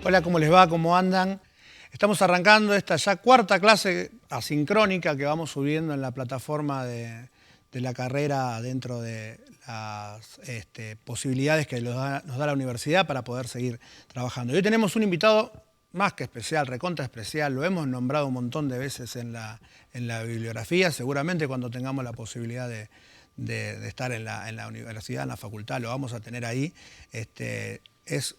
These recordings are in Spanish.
Hola, ¿cómo les va? ¿Cómo andan? Estamos arrancando esta ya cuarta clase asincrónica que vamos subiendo en la plataforma de la carrera dentro de las posibilidades que nos da la universidad para poder seguir trabajando. Y hoy tenemos un invitado más que especial, recontra especial, lo hemos nombrado un montón de veces en la bibliografía, seguramente cuando tengamos la posibilidad de estar en la universidad, en la facultad, lo vamos a tener ahí. Es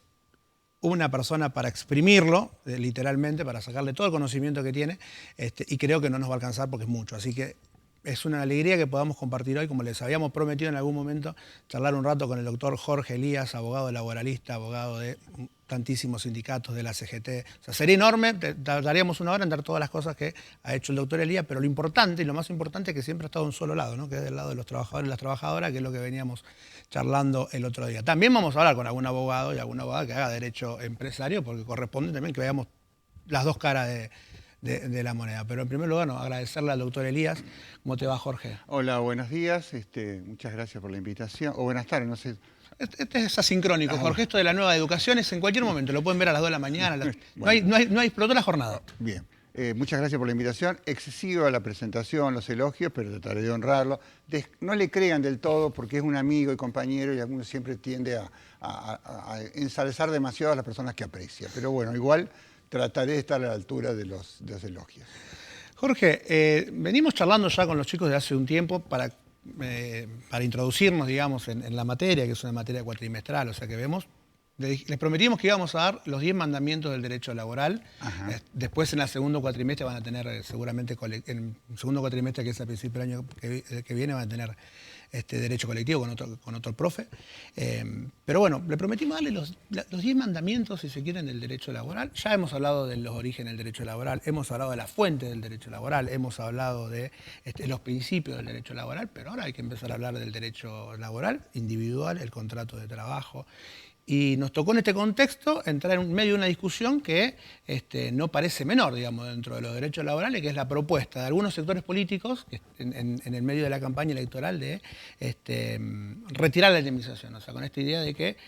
una persona para exprimirlo, literalmente, para sacarle todo el conocimiento que tiene, y creo que no nos va a alcanzar porque es mucho. Así que es una alegría que podamos compartir hoy, como les habíamos prometido en algún momento, charlar un rato con el doctor Jorge Elías, abogado laboralista, abogado de tantísimos sindicatos, de la CGT. O sea, sería enorme, tardaríamos una hora en dar todas las cosas que ha hecho el doctor Elías, pero lo importante y lo más importante es que siempre ha estado en un solo lado, ¿no? Que es del lado de los trabajadores y las trabajadoras, que es lo que veníamos charlando el otro día. También vamos a hablar con algún abogado y alguna abogada que haga derecho empresario, porque corresponde también que veamos las dos caras de la moneda. Pero en primer lugar, no, agradecerle al doctor Elías. ¿Cómo te va, Jorge? Hola, buenos días. Muchas gracias por la invitación. O buenas tardes, no sé. Este es asincrónico, Jorge. Esto de la nueva educación es en cualquier momento. Lo pueden ver a las 2 de la mañana. Bueno. No hay explotó la jornada. Bien. Muchas gracias por la invitación. Excesiva la presentación, los elogios, pero trataré de honrarlo. No le crean del todo porque es un amigo y compañero y alguno siempre tiende a ensalzar demasiado a las personas que aprecia. Pero bueno, igual trataré de estar a la altura de los elogios. Jorge, venimos charlando ya con los chicos de hace un tiempo para introducirnos, digamos, en la materia, que es una materia cuatrimestral, o sea que les prometimos que íbamos a dar los 10 mandamientos del derecho laboral. Después en el segundo cuatrimestre van a tener, seguramente, en el segundo cuatrimestre, que es a principio del año que viene, van a tener derecho colectivo con otro profe. Pero bueno, le prometimos darle los 10 mandamientos, si se quieren, del derecho laboral. Ya hemos hablado de los orígenes del derecho laboral, hemos hablado de la fuente del derecho laboral, hemos hablado de los principios del derecho laboral, pero ahora hay que empezar a hablar del derecho laboral individual, el contrato de trabajo. Y nos tocó en este contexto entrar en medio de una discusión que no parece menor, digamos, dentro de los derechos laborales, que es la propuesta de algunos sectores políticos en el medio de la campaña electoral de retirar la indemnización. O sea, con esta idea de que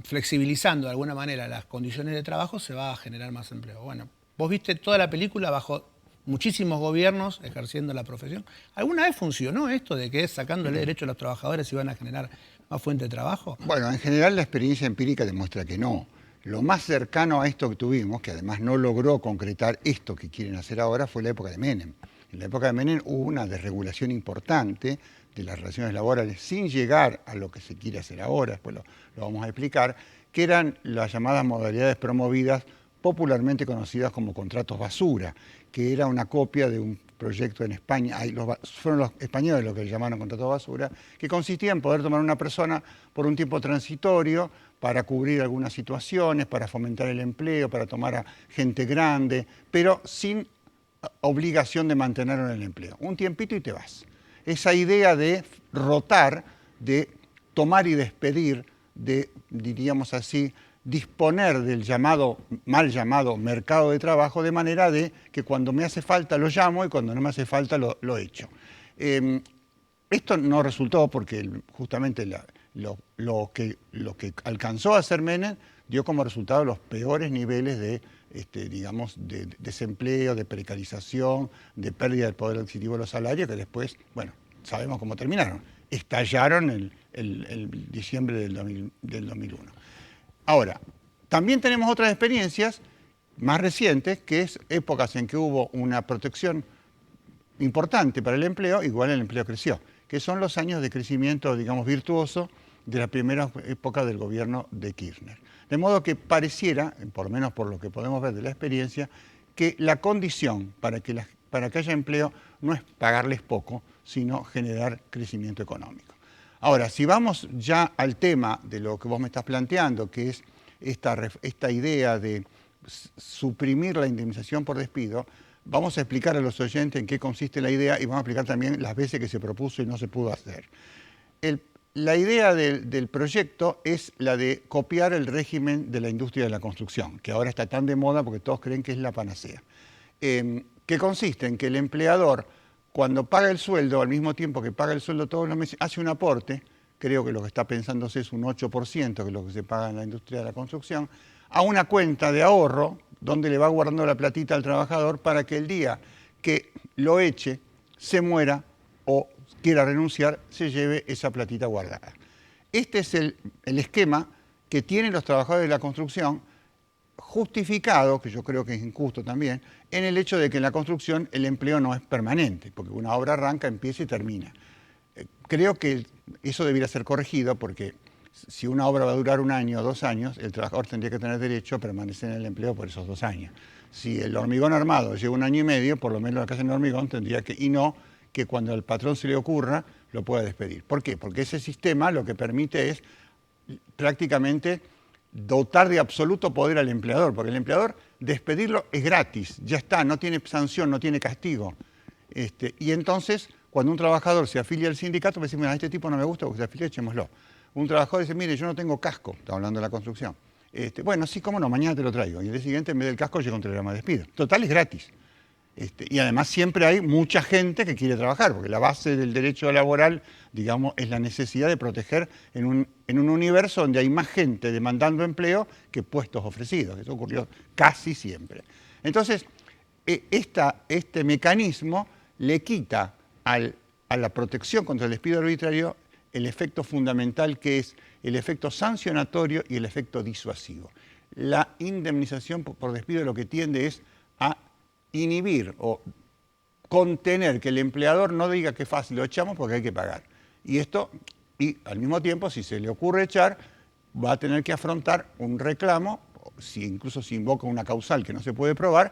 flexibilizando de alguna manera las condiciones de trabajo se va a generar más empleo. Bueno, vos viste toda la película bajo muchísimos gobiernos ejerciendo la profesión. ¿Alguna vez funcionó esto de que sacándole derecho a los trabajadores iban a generar más fuente de trabajo? Bueno, en general la experiencia empírica demuestra que no. Lo más cercano a esto que tuvimos, que además no logró concretar esto que quieren hacer ahora, fue la época de Menem. En la época de Menem hubo una desregulación importante de las relaciones laborales sin llegar a lo que se quiere hacer ahora, después lo vamos a explicar, que eran las llamadas modalidades promovidas, popularmente conocidas como contratos basura, que era una copia de un proyecto en España, fueron los españoles los que le llamaron contrato basura, que consistía en poder tomar a una persona por un tiempo transitorio para cubrir algunas situaciones, para fomentar el empleo, para tomar a gente grande, pero sin obligación de mantenerlo en el empleo. Un tiempito y te vas. Esa idea de rotar, de tomar y despedir, de, diríamos así, disponer del mal llamado mercado de trabajo, de manera de que cuando me hace falta lo llamo y cuando no me hace falta lo echo. Esto no resultó porque justamente lo que alcanzó a hacer Menem dio como resultado los peores niveles de desempleo, de precarización, de pérdida del poder adquisitivo de los salarios, que después, bueno, sabemos cómo terminaron. Estallaron el diciembre del 2001. Ahora, también tenemos otras experiencias más recientes, que es épocas en que hubo una protección importante para el empleo, igual el empleo creció, que son los años de crecimiento, digamos, virtuoso de la primera época del gobierno de Kirchner. De modo que pareciera, por lo menos por lo que podemos ver de la experiencia, que la condición para que haya empleo no es pagarles poco, sino generar crecimiento económico. Ahora, si vamos ya al tema de lo que vos me estás planteando, que es esta idea de suprimir la indemnización por despido, vamos a explicar a los oyentes en qué consiste la idea y vamos a explicar también las veces que se propuso y no se pudo hacer. La idea del proyecto es la de copiar el régimen de la industria de la construcción, que ahora está tan de moda porque todos creen que es la panacea. Que consiste en que el empleador, cuando paga el sueldo, al mismo tiempo que paga el sueldo todos los meses, hace un aporte, creo que lo que está pensándose es un 8%, que es lo que se paga en la industria de la construcción, a una cuenta de ahorro donde le va guardando la platita al trabajador para que el día que lo eche, se muera o quiera renunciar, se lleve esa platita guardada. Este es el esquema que tienen los trabajadores de la construcción, justificado, que yo creo que es injusto también, en el hecho de que en la construcción el empleo no es permanente, porque una obra arranca, empieza y termina. Creo que eso debería ser corregido porque si una obra va a durar 1 año o 2 años, el trabajador tendría que tener derecho a permanecer en el empleo por esos 2 años. Si el hormigón armado lleva 1 año y medio, por lo menos la casa en hormigón tendría que, y no que cuando al patrón se le ocurra, lo pueda despedir. ¿Por qué? Porque ese sistema lo que permite es prácticamente dotar de absoluto poder al empleador, porque el empleador despedirlo es gratis, ya está, no tiene sanción, no tiene castigo. Y entonces, cuando un trabajador se afilia al sindicato, me dice, mira, a este tipo no me gusta, porque se afilia, echémoslo. Un trabajador dice, mire, yo no tengo casco, está hablando de la construcción. Bueno, sí, cómo no, mañana te lo traigo. Y el día siguiente, en vez del casco, llega un telegrama de despido. Total, es gratis. Y además siempre hay mucha gente que quiere trabajar, porque la base del derecho laboral, digamos, es la necesidad de proteger en un universo donde hay más gente demandando empleo que puestos ofrecidos. Eso ocurrió casi siempre. Entonces, este mecanismo le quita a la protección contra el despido arbitrario el efecto fundamental que es el efecto sancionatorio y el efecto disuasivo. La indemnización por despido lo que tiende es a inhibir o contener que el empleador no diga que fácil lo echamos porque hay que pagar. Y al mismo tiempo, si se le ocurre echar, va a tener que afrontar un reclamo, incluso si invoca una causal que no se puede probar,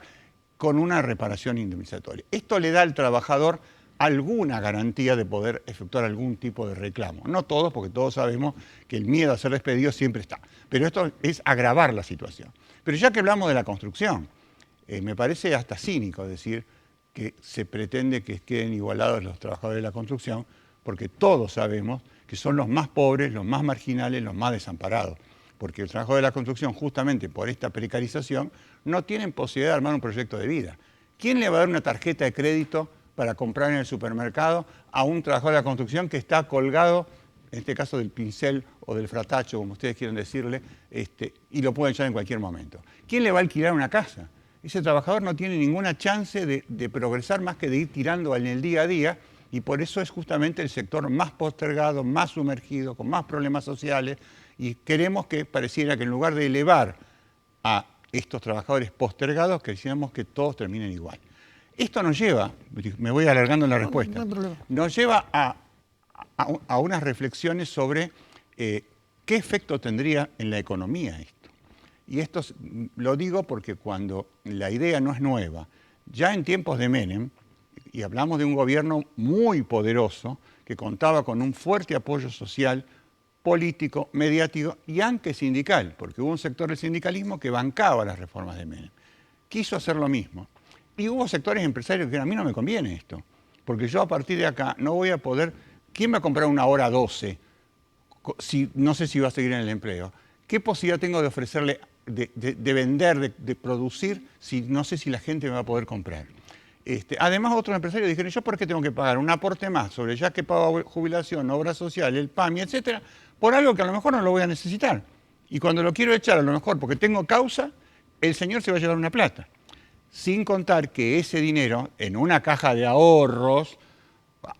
con una reparación indemnizatoria. Esto le da al trabajador alguna garantía de poder efectuar algún tipo de reclamo. No todos, porque todos sabemos que el miedo a ser despedido siempre está. Pero esto es agravar la situación. Pero ya que hablamos de la construcción, me parece hasta cínico decir que se pretende que queden igualados los trabajadores de la construcción, porque todos sabemos que son los más pobres, los más marginales, los más desamparados. Porque el trabajo de la construcción, justamente por esta precarización, no tienen posibilidad de armar un proyecto de vida. ¿Quién le va a dar una tarjeta de crédito para comprar en el supermercado a un trabajador de la construcción que está colgado, en este caso del pincel o del fratacho, como ustedes quieran decirle, y lo puede echar en cualquier momento? ¿Quién le va a alquilar una casa? Ese trabajador no tiene ninguna chance de progresar más que de ir tirando en el día a día, y por eso es justamente el sector más postergado, más sumergido, con más problemas sociales, y queremos que pareciera que en lugar de elevar a estos trabajadores postergados, quisiéramos que todos terminen igual. Esto nos lleva, me voy alargando en la respuesta, no hay problema. Nos lleva a unas reflexiones sobre qué efecto tendría en la economía esto. Y esto lo digo porque cuando la idea no es nueva, ya en tiempos de Menem, y hablamos de un gobierno muy poderoso que contaba con un fuerte apoyo social, político, mediático y aunque sindical, porque hubo un sector del sindicalismo que bancaba las reformas de Menem. Quiso hacer lo mismo. Y hubo sectores empresarios que dijeron, a mí no me conviene esto, porque yo a partir de acá no voy a poder... ¿Quién va a comprar una hora 12 si no sé si va a seguir en el empleo? ¿Qué posibilidad tengo de ofrecerle, de vender, de producir, si no sé si la gente me va a poder comprar? Además, otros empresarios dijeron, ¿yo por qué tengo que pagar un aporte más sobre ya que pago jubilación, obra social, el PAMI, etcétera, por algo que a lo mejor no lo voy a necesitar? Y cuando lo quiero echar, a lo mejor porque tengo causa, el señor se va a llevar una plata. Sin contar que ese dinero, en una caja de ahorros,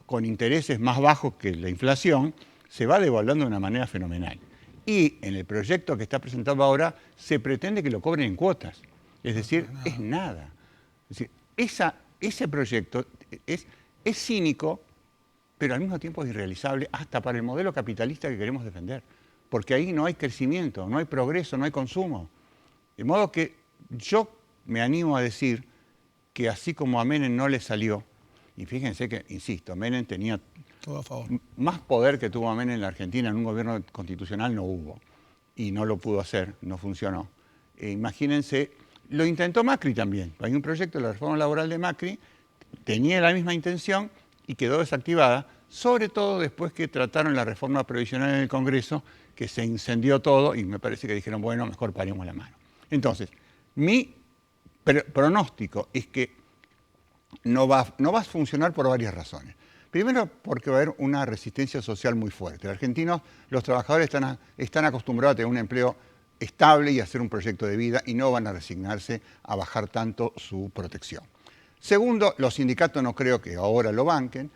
con intereses más bajos que la inflación, se va devaluando de una manera fenomenal. Y en el proyecto que está presentado ahora, se pretende que lo cobren en cuotas. Es decir, es nada. Es decir, ese proyecto es cínico, pero al mismo tiempo es irrealizable hasta para el modelo capitalista que queremos defender. Porque ahí no hay crecimiento, no hay progreso, no hay consumo. De modo que yo me animo a decir que así como a Menem no le salió, y fíjense que, insisto, Menem tenía todo a favor. Más poder que tuvo Menem en la Argentina en un gobierno constitucional no hubo, y no lo pudo hacer, no funcionó. Imagínense, lo intentó Macri también. Hay un proyecto de la reforma laboral de Macri, tenía la misma intención y quedó desactivada, sobre todo después que trataron la reforma previsional en el Congreso, que se incendió todo y me parece que dijeron, bueno, mejor paremos la mano. Entonces, mi pronóstico es que no va a funcionar por varias razones. Primero, porque va a haber una resistencia social muy fuerte. Los argentinos, los trabajadores están acostumbrados a tener un empleo estable y hacer un proyecto de vida y no van a resignarse a bajar tanto su protección. Segundo, los sindicatos no creo que ahora lo banquen.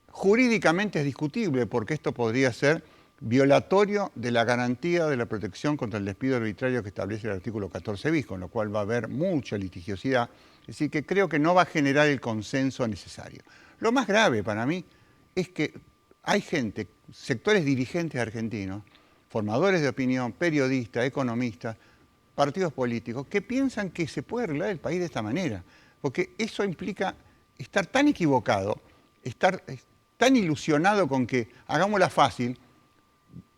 Jurídicamente es discutible porque esto podría ser violatorio de la garantía de la protección contra el despido arbitrario que establece el artículo 14 bis, con lo cual va a haber mucha litigiosidad. Es decir, que creo que no va a generar el consenso necesario. Lo más grave para mí es que hay gente, sectores dirigentes argentinos, formadores de opinión, periodistas, economistas, partidos políticos, que piensan que se puede arreglar el país de esta manera, porque eso implica estar tan equivocado, estar tan ilusionado con que hagámosla fácil,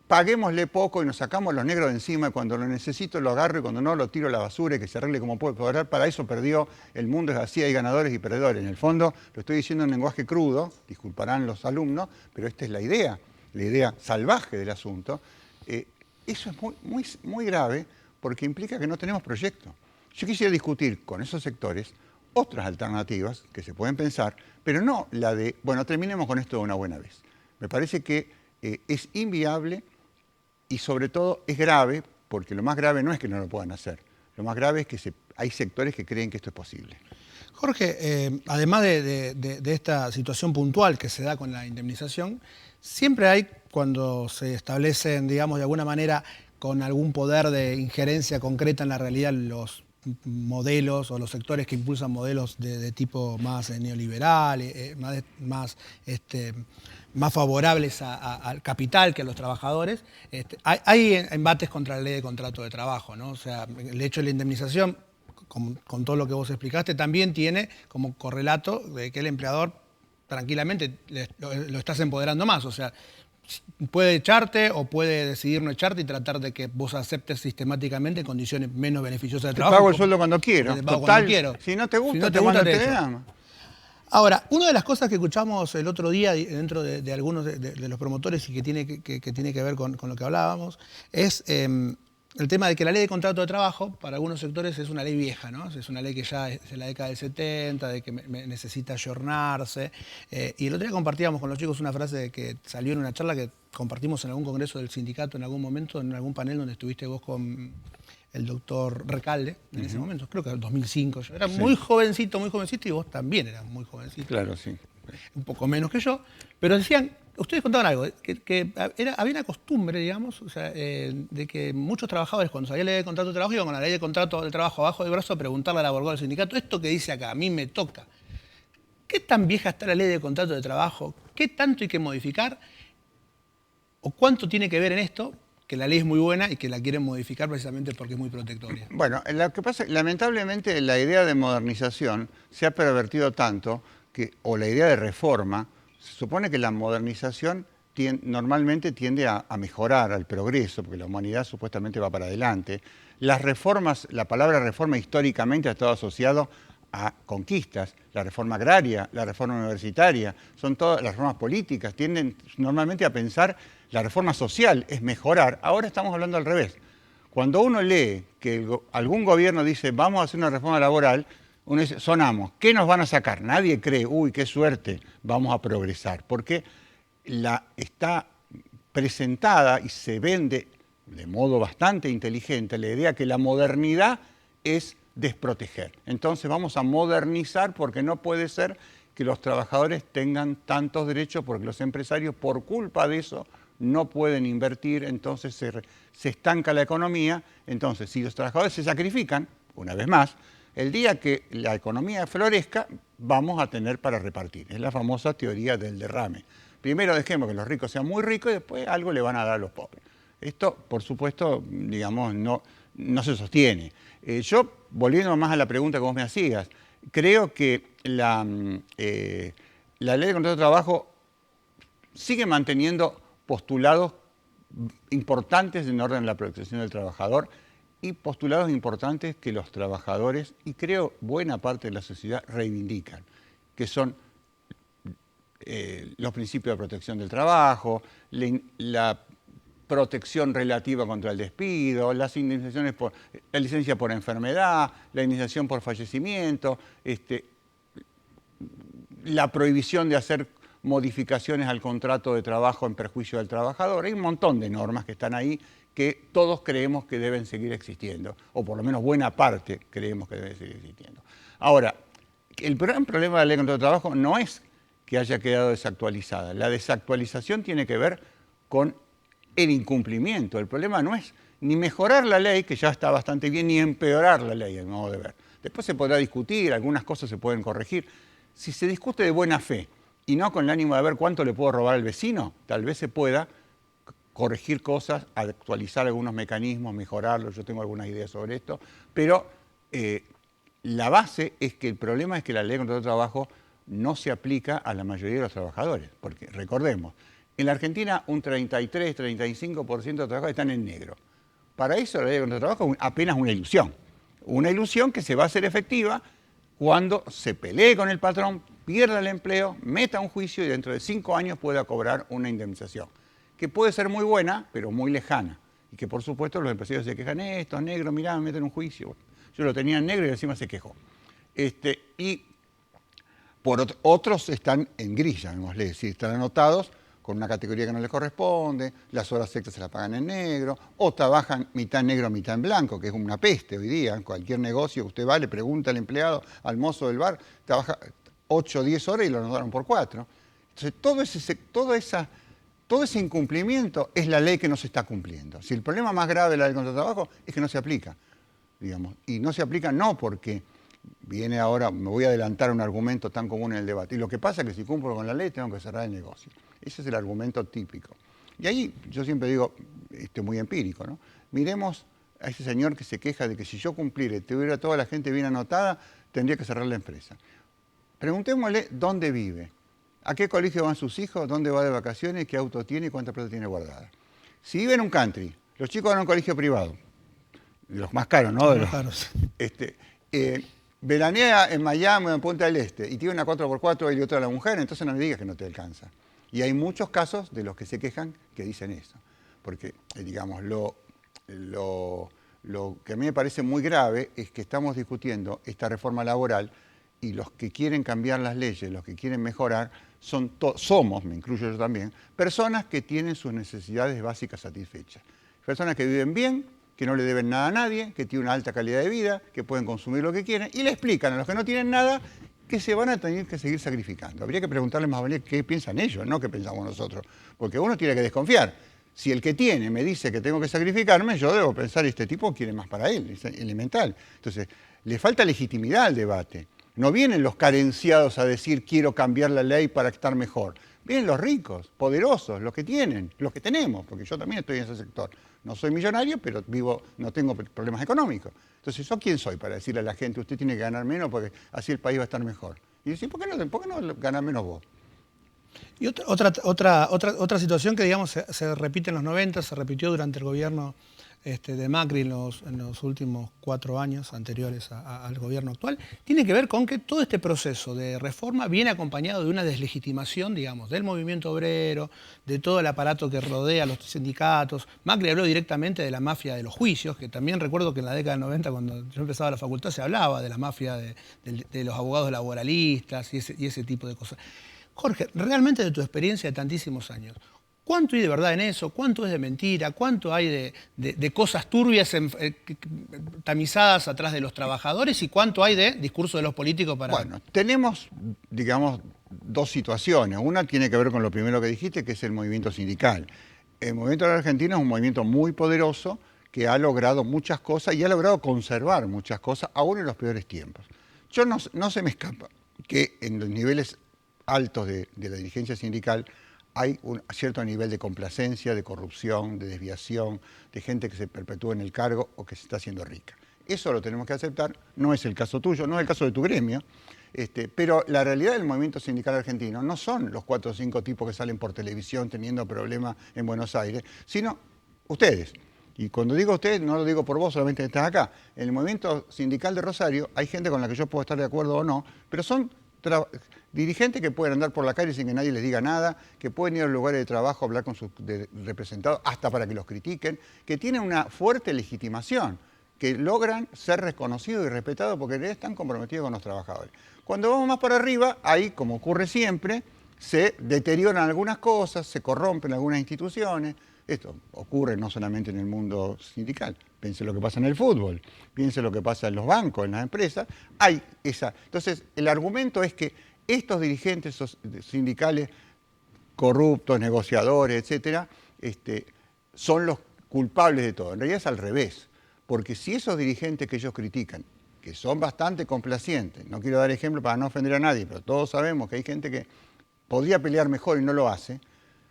paguémosle poco y nos sacamos los negros de encima, y cuando lo necesito lo agarro y cuando no lo tiro a la basura y que se arregle como puede cobrar. Para eso perdió, el mundo es así, hay ganadores y perdedores. En el fondo lo estoy diciendo en lenguaje crudo, disculparán los alumnos, pero esta es la idea salvaje del asunto. Eso es muy grave porque implica que no tenemos proyecto. Yo quisiera discutir con esos sectores otras alternativas que se pueden pensar, pero no la de, bueno, terminemos con esto de una buena vez. Me parece que es inviable y sobre todo es grave, porque lo más grave no es que no lo puedan hacer, lo más grave es que hay sectores que creen que esto es posible. Jorge, además de esta situación puntual que se da con la indemnización, siempre hay, cuando se establecen, digamos, de alguna manera, con algún poder de injerencia concreta en la realidad, los modelos o los sectores que impulsan modelos de tipo más neoliberal, más favorables al capital que a los trabajadores, hay embates contra la ley de contrato de trabajo, ¿no? O sea, el hecho de la indemnización, con todo lo que vos explicaste, también tiene como correlato de que el empleador tranquilamente lo estás empoderando más. O sea, puede echarte o puede decidir no echarte y tratar de que vos aceptes sistemáticamente condiciones menos beneficiosas de trabajo. Te pago el sueldo cuando quiero. Te pago cuando quiero. Si no te gusta, si no te echo. Ahora, una de las cosas que escuchamos el otro día dentro de algunos de los promotores y que tiene que ver con lo que hablábamos es el tema de que la ley de contrato de trabajo para algunos sectores es una ley vieja, ¿no? Es una ley que ya es de la década del 70, de que necesita ayornarse. Y el otro día compartíamos con los chicos una frase que salió en una charla que compartimos en algún congreso del sindicato en algún momento, en algún panel donde estuviste vos con el doctor Recalde, en ese momento, creo que era el 2005. Yo era muy jovencito, y vos también eras muy jovencito. Claro, sí. Un poco menos que yo, pero decían, ustedes contaban algo, que había una costumbre, digamos, o sea, de que muchos trabajadores cuando salía la ley de contrato de trabajo iban con la ley de contrato de trabajo abajo del brazo a preguntarle a la abogada del sindicato, esto que dice acá, a mí me toca. ¿Qué tan vieja está la ley de contrato de trabajo? ¿Qué tanto hay que modificar? ¿O cuánto tiene que ver en esto? Que la ley es muy buena y que la quieren modificar precisamente porque es muy protectoria. Bueno, lo que pasa es que lamentablemente la idea de modernización se ha pervertido tanto o la idea de reforma, se supone que la modernización normalmente tiende a mejorar, al progreso, porque la humanidad supuestamente va para adelante. Las reformas, la palabra reforma históricamente ha estado asociado a conquistas, la reforma agraria, la reforma universitaria, son todas las reformas políticas, tienden normalmente a pensar la reforma social es mejorar. Ahora estamos hablando al revés. Cuando uno lee que algún gobierno dice vamos a hacer una reforma laboral, uno dice, sonamos, ¿qué nos van a sacar? Nadie cree, uy, qué suerte, vamos a progresar, porque está presentada y se vende de modo bastante inteligente la idea que la modernidad es desproteger. Entonces vamos a modernizar porque no puede ser que los trabajadores tengan tantos derechos porque los empresarios por culpa de eso no pueden invertir, entonces se estanca la economía. Entonces si los trabajadores se sacrifican, una vez más, el día que la economía florezca vamos a tener para repartir. Es la famosa teoría del derrame. Primero dejemos que los ricos sean muy ricos y después algo le van a dar a los pobres. Esto, por supuesto, digamos, no se sostiene. Yo, volviendo más a la pregunta que vos me hacías, creo que la ley de contrato de trabajo sigue manteniendo postulados importantes en orden a la protección del trabajador y postulados importantes que los trabajadores, y creo buena parte de la sociedad, reivindican, que son los principios de protección del trabajo, la protección relativa contra el despido, las indemnizaciones por la licencia por enfermedad, la indemnización por fallecimiento, la prohibición de hacer modificaciones al contrato de trabajo en perjuicio del trabajador. Hay un montón de normas que están ahí que todos creemos que deben seguir existiendo, o por lo menos buena parte creemos que deben seguir existiendo. Ahora, el gran problema de la ley contra el trabajo no es que haya quedado desactualizada. La desactualización tiene que ver con el incumplimiento. El problema no es ni mejorar la ley, que ya está bastante bien, ni empeorar la ley, a mi modo de ver. Después se podrá discutir, algunas cosas se pueden corregir. Si se discute de buena fe y no con el ánimo de ver cuánto le puedo robar al vecino, tal vez se pueda corregir cosas, actualizar algunos mecanismos, mejorarlos. Yo tengo algunas ideas sobre esto, pero la base es que el problema es que la ley contra el trabajo no se aplica a la mayoría de los trabajadores, porque recordemos, en la Argentina un 33-35% de los trabajadores están en negro. Para eso la ley contra el trabajo es apenas una ilusión que se va a hacer efectiva cuando se pelee con el patrón, pierda el empleo, meta un juicio y dentro de 5 años pueda cobrar una indemnización, que puede ser muy buena, pero muy lejana, y que por supuesto los empresarios se quejan, estos negros, mirá, me meten un juicio. Bueno, yo lo tenía en negro y encima se quejó. Y otros están en grilla, es decir, están anotados con una categoría que no les corresponde, las horas extras se las pagan en negro, o trabajan mitad en negro, mitad en blanco, que es una peste hoy día. En cualquier negocio que usted va, le pregunta al empleado, al mozo del bar, trabaja 8 o 10 horas y lo anotaron por 4. Entonces, todo ese incumplimiento es la ley que no se está cumpliendo. Si el problema más grave de la ley contra el trabajo es que no se aplica, digamos, y no se aplica no porque viene ahora, me voy a adelantar un argumento tan común en el debate, y lo que pasa es que si cumplo con la ley tengo que cerrar el negocio. Ese es el argumento típico. Y ahí yo siempre digo, muy empírico, ¿no? Miremos a ese señor que se queja de que si yo cumpliera y tuviera toda la gente bien anotada, tendría que cerrar la empresa. Preguntémosle dónde vive, a qué colegio van sus hijos, dónde va de vacaciones, qué auto tiene y cuánta plata tiene guardada. Si vive en un country, los chicos van a un colegio privado, de los más caros, ¿no? Los caros. Veranea en Miami o en Punta del Este y tiene una 4x4 y otra a la mujer, entonces no me digas que no te alcanza. Y hay muchos casos de los que se quejan que dicen eso. Porque, digamos, lo que a mí me parece muy grave es que estamos discutiendo esta reforma laboral y los que quieren cambiar las leyes, los que quieren mejorar, somos, me incluyo yo también, personas que tienen sus necesidades básicas satisfechas. Personas que viven bien, que no le deben nada a nadie, que tienen una alta calidad de vida, que pueden consumir lo que quieren, y le explican a los que no tienen nada que se van a tener que seguir sacrificando. Habría que preguntarles más bien qué piensan ellos, no qué pensamos nosotros, porque uno tiene que desconfiar. Si el que tiene me dice que tengo que sacrificarme, yo debo pensar, este tipo quiere más para él, es elemental. Entonces, le falta legitimidad al debate. No vienen los carenciados a decir quiero cambiar la ley para estar mejor. Vienen los ricos, poderosos, los que tienen, los que tenemos, porque yo también estoy en ese sector. No soy millonario, pero no tengo problemas económicos. Entonces, ¿yo quién soy para decirle a la gente, usted tiene que ganar menos porque así el país va a estar mejor? Y decir, ¿por qué no ganar menos vos? Y otra situación que, digamos, se repite en los 90, se repitió durante el gobierno de Macri en los últimos 4 años anteriores al gobierno actual, tiene que ver con que todo este proceso de reforma viene acompañado de una deslegitimación, digamos, del movimiento obrero, de todo el aparato que rodea a los sindicatos. Macri habló directamente de la mafia de los juicios, que también recuerdo que en la década del 90, cuando yo empezaba la facultad, se hablaba de la mafia de los abogados laboralistas y ese tipo de cosas. Jorge, realmente de tu experiencia de tantísimos años, ¿cuánto hay de verdad en eso? ¿Cuánto es de mentira? ¿Cuánto hay de cosas turbias tamizadas atrás de los trabajadores? ¿Y cuánto hay de discurso de los políticos para...? Bueno, tenemos, digamos, 2 situaciones. Una tiene que ver con lo primero que dijiste, que es el movimiento sindical. El movimiento de la Argentina es un movimiento muy poderoso que ha logrado muchas cosas y ha logrado conservar muchas cosas, aún en los peores tiempos. No se me escapa que en los niveles altos de la dirigencia sindical hay un cierto nivel de complacencia, de corrupción, de desviación, de gente que se perpetúa en el cargo o que se está haciendo rica. Eso lo tenemos que aceptar, no es el caso tuyo, no es el caso de tu gremio, pero la realidad del movimiento sindical argentino no son los 4 o 5 tipos que salen por televisión teniendo problemas en Buenos Aires, sino ustedes. Y cuando digo ustedes, no lo digo por vos, solamente que estás acá. En el movimiento sindical de Rosario hay gente con la que yo puedo estar de acuerdo o no, pero son dirigentes que pueden andar por la calle sin que nadie les diga nada, que pueden ir a los lugares de trabajo a hablar con sus representados, hasta para que los critiquen, que tienen una fuerte legitimación, que logran ser reconocidos y respetados porque están comprometidos con los trabajadores. Cuando vamos más para arriba, ahí, como ocurre siempre, se deterioran algunas cosas, se corrompen algunas instituciones. Esto ocurre no solamente en el mundo sindical, piense lo que pasa en el fútbol, piense lo que pasa en los bancos, en las empresas. Hay esa. Entonces, el argumento es que estos dirigentes sindicales corruptos, negociadores, etcétera, son los culpables de todo. En realidad es al revés, porque si esos dirigentes que ellos critican, que son bastante complacientes, no quiero dar ejemplo para no ofender a nadie, pero todos sabemos que hay gente que podría pelear mejor y no lo hace,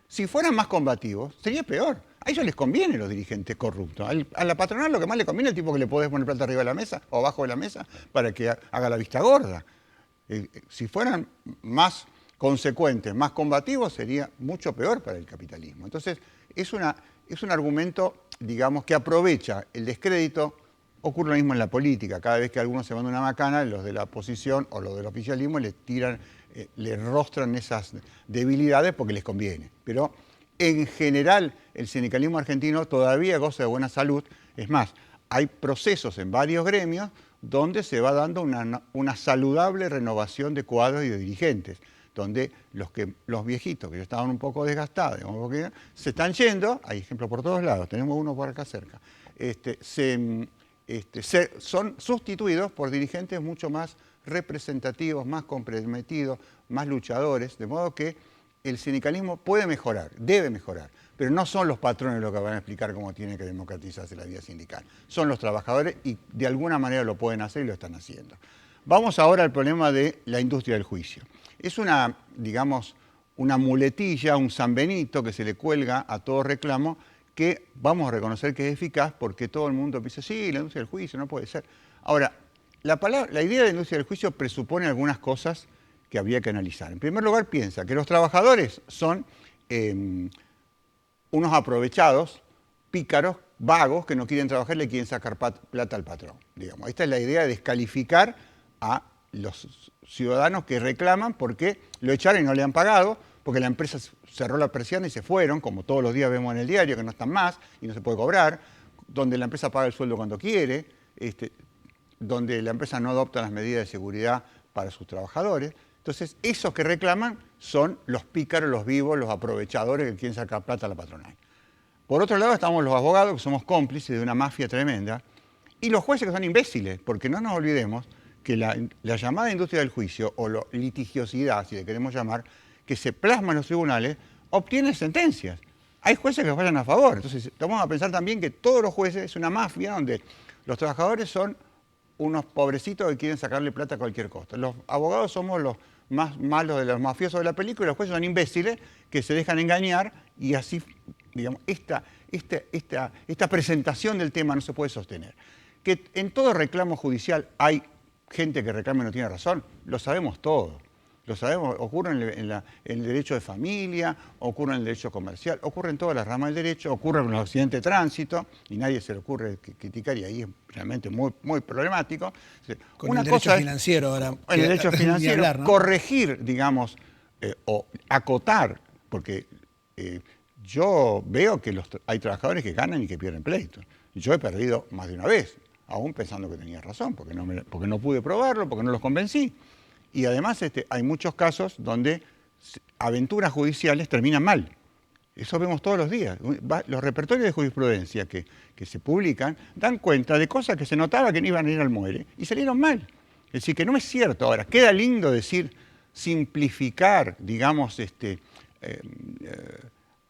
si fueran más combativos, sería peor. A ellos les conviene los dirigentes corruptos. A la patronal lo que más le conviene es el tipo que le podés poner plata arriba de la mesa o abajo de la mesa para que haga la vista gorda. Si fueran más consecuentes, más combativos, sería mucho peor para el capitalismo. Entonces, es un argumento, digamos, que aprovecha el descrédito. Ocurre lo mismo en la política. Cada vez que alguno se manda una macana, los de la oposición o los del oficialismo le tiran, le rostran esas debilidades porque les conviene. Pero en general el sindicalismo argentino todavía goza de buena salud. Es más, hay procesos en varios gremios donde se va dando una saludable renovación de cuadros y de dirigentes, donde los viejitos que ya estaban un poco desgastados, se están yendo, hay ejemplos por todos lados, tenemos uno por acá cerca, son sustituidos por dirigentes mucho más representativos, más comprometidos, más luchadores, de modo que el sindicalismo puede mejorar, debe mejorar, pero no son los patrones los que van a explicar cómo tiene que democratizarse la vida sindical. Son los trabajadores y de alguna manera lo pueden hacer y lo están haciendo. Vamos ahora al problema de la industria del juicio. Es digamos, una muletilla, un San Benito que se le cuelga a todo reclamo que vamos a reconocer que es eficaz porque todo el mundo dice, sí, la industria del juicio no puede ser. Ahora, la idea de la industria del juicio presupone algunas cosas que habría que analizar. En primer lugar, piensa que los trabajadores son unos aprovechados, pícaros, vagos, que no quieren trabajar y le quieren sacar plata al patrón. Digamos. Esta es la idea de descalificar a los ciudadanos que reclaman porque lo echaron y no le han pagado, porque la empresa cerró la persiana y se fueron, como todos los días vemos en el diario, que no están más y no se puede cobrar, donde la empresa paga el sueldo cuando quiere, donde la empresa no adopta las medidas de seguridad para sus trabajadores. Entonces, esos que reclaman son los pícaros, los vivos, los aprovechadores que quieren sacar plata a la patronal. Por otro lado, estamos los abogados, que somos cómplices de una mafia tremenda, y los jueces, que son imbéciles, porque no nos olvidemos que la llamada industria del juicio, o la litigiosidad, si le queremos llamar, que se plasma en los tribunales, obtiene sentencias. Hay jueces que fallan a favor. Entonces, vamos a pensar también que todos los jueces es una mafia donde los trabajadores son unos pobrecitos que quieren sacarle plata a cualquier costo. Los abogados somos los más malos de los mafiosos de la película y los jueces son imbéciles que se dejan engañar y así, digamos, esta presentación del tema no se puede sostener. Que en todo reclamo judicial hay gente que reclama y no tiene razón, lo sabemos todos. Lo sabemos, ocurre en el derecho de familia, ocurre en el derecho comercial, ocurre en todas las ramas del derecho, ocurre en los accidentes de tránsito, y nadie se le ocurre criticar, y ahí es realmente muy, muy problemático. Con el derecho financiero ahora. En el derecho financiero, hablar, ¿no? Corregir, digamos, o acotar, porque yo veo que hay trabajadores que ganan y que pierden pleitos. Yo he perdido más de una vez, aún pensando que tenía razón, porque no pude probarlo, porque no los convencí. Y además hay muchos casos donde aventuras judiciales terminan mal. Eso vemos todos los días. Los repertorios de jurisprudencia que se publican dan cuenta de cosas que se notaba que no iban a ir al muere y salieron mal. Es decir, que no es cierto. Ahora, queda lindo decir, simplificar, digamos,